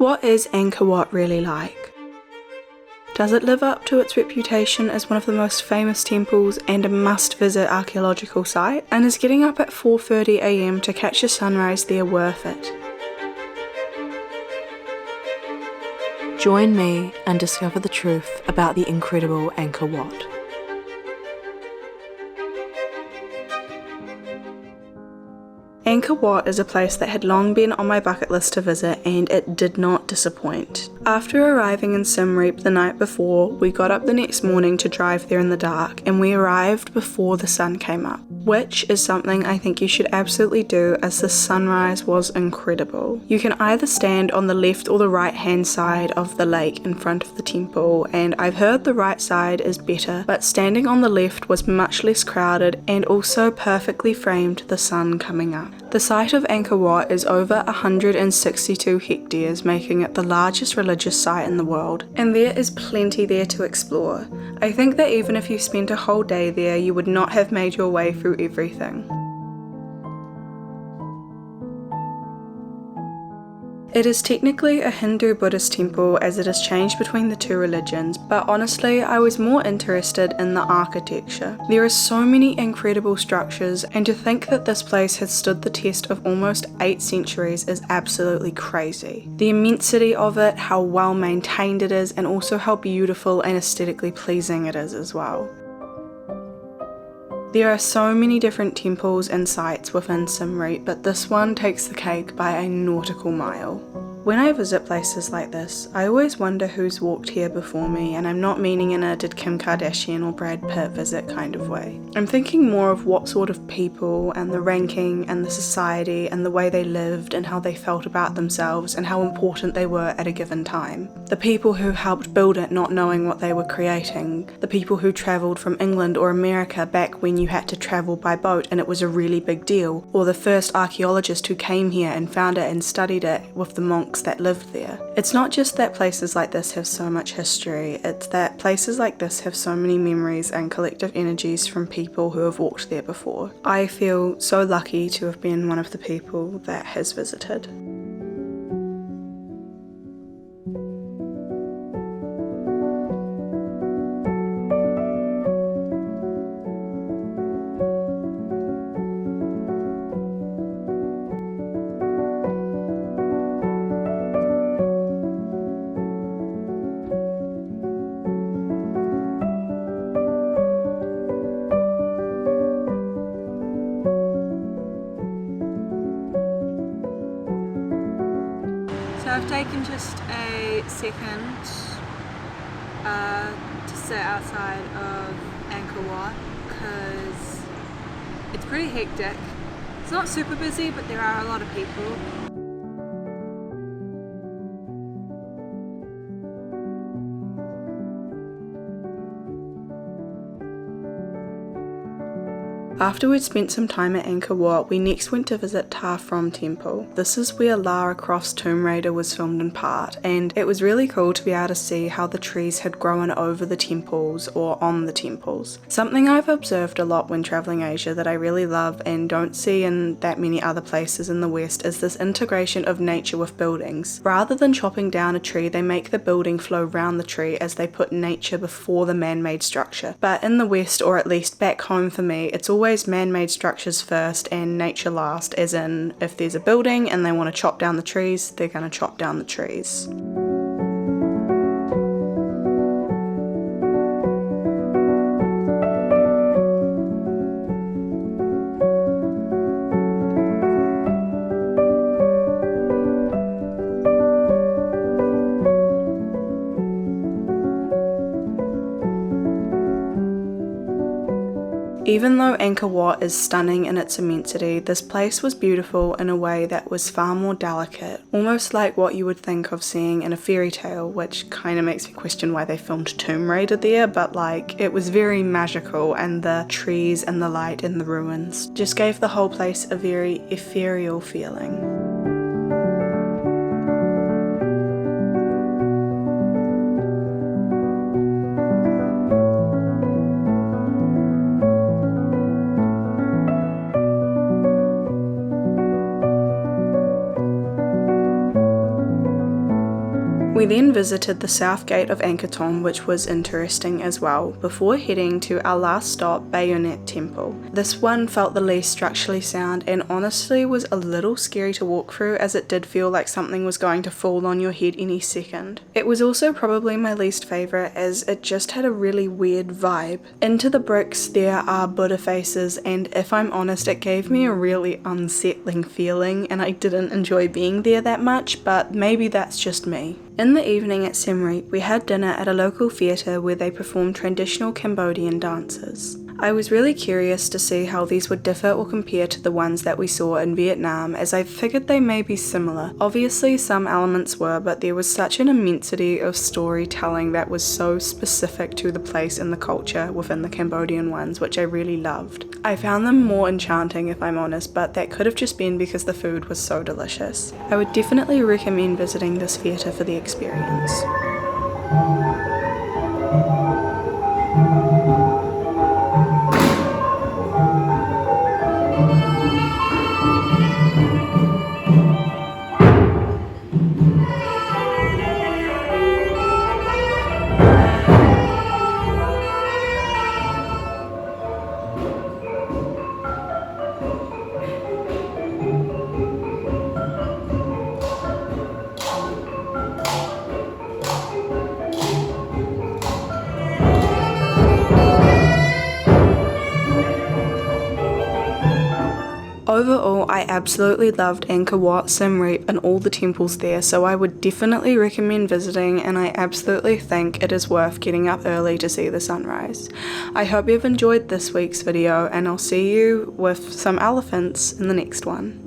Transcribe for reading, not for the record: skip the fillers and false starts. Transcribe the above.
What is Angkor Wat really like? Does it live up to its reputation as one of the most famous temples and a must-visit archaeological site? And is getting up at 4:30 AM to catch a sunrise there worth it? Join me and discover the truth about the incredible Angkor Wat. Angkor Wat is a place that had long been on my bucket list to visit, and it did not disappoint. After arriving in Siem Reap the night before, we got up the next morning to drive there in the dark, and we arrived before the sun came up, which is something I think you should absolutely do, as the sunrise was incredible. You can either stand on the left or the right hand side of the lake in front of the temple, and I've heard the right side is better, but standing on the left was much less crowded and also perfectly framed the sun coming up. The site of Angkor Wat is over 162 hectares, making it the largest religious site in the world, and there is plenty there to explore. I think that even if you spent a whole day there, you would not have made your way through everything. It is technically a Hindu-Buddhist temple, as it has changed between the two religions, but honestly I was more interested in the architecture. There are so many incredible structures, and to think that this place has stood the test of almost 8 centuries is absolutely crazy. The immensity of it, how well maintained it is, and also how beautiful and aesthetically pleasing it is as well. There are so many different temples and sites within Siem Reap, but this one takes the cake by a nautical mile. When I visit places like this, I always wonder who's walked here before me, and I'm not meaning in a did Kim Kardashian or Brad Pitt visit kind of way. I'm thinking more of what sort of people and the ranking and the society and the way they lived and how they felt about themselves and how important they were at a given time. The people who helped build it not knowing what they were creating. The people who travelled from England or America back when you had to travel by boat and it was a really big deal. Or the first archaeologist who came here and found it and studied it with the monks that lived there. It's not just that places like this have so much history, it's that places like this have so many memories and collective energies from people who have walked there before. I feel so lucky to have been one of the people that has visited. I've taken just a second to sit outside of Angkor Wat because it's pretty hectic. It's not super busy, but there are a lot of people. After we'd spent some time at Angkor Wat, we next went to visit Ta Phrom Temple. This is where Lara Croft's Tomb Raider was filmed in part, and it was really cool to be able to see how the trees had grown over the temples or on the temples. Something I've observed a lot when travelling Asia that I really love and don't see in that many other places in the West is this integration of nature with buildings. Rather than chopping down a tree, they make the building flow round the tree as they put nature before the man-made structure. But in the West, or at least back home for me, it's always man-made structures first and nature last, as in if there's a building and they want to chop down the trees, they're going to chop down the trees. Even though Angkor Wat is stunning in its immensity, this place was beautiful in a way that was far more delicate, almost like what you would think of seeing in a fairy tale, which kind of makes me question why they filmed Tomb Raider there, but like, it was very magical, and the trees and the light in the ruins just gave the whole place a very ethereal feeling. We then visited the south gate of Angkor Wat, which was interesting as well, before heading to our last stop, Bayon Temple. This one felt the least structurally sound and honestly was a little scary to walk through, as it did feel like something was going to fall on your head any second. It was also probably my least favourite, as it just had a really weird vibe. Into the bricks there are Buddha faces, and if I'm honest, it gave me a really unsettling feeling and I didn't enjoy being there that much, but maybe that's just me. In the evening at Siem Reap, we had dinner at a local theatre where they performed traditional Cambodian dances. I was really curious to see how these would differ or compare to the ones that we saw in Vietnam, as I figured they may be similar. Obviously some elements were, but there was such an immensity of storytelling that was so specific to the place and the culture within the Cambodian ones, which I really loved. I found them more enchanting if I'm honest, but that could have just been because the food was so delicious. I would definitely recommend visiting this theatre for the experience. Overall, I absolutely loved Angkor Wat, Siem Reap and all the temples there, so I would definitely recommend visiting, and I absolutely think it is worth getting up early to see the sunrise. I hope you've enjoyed this week's video, and I'll see you with some elephants in the next one.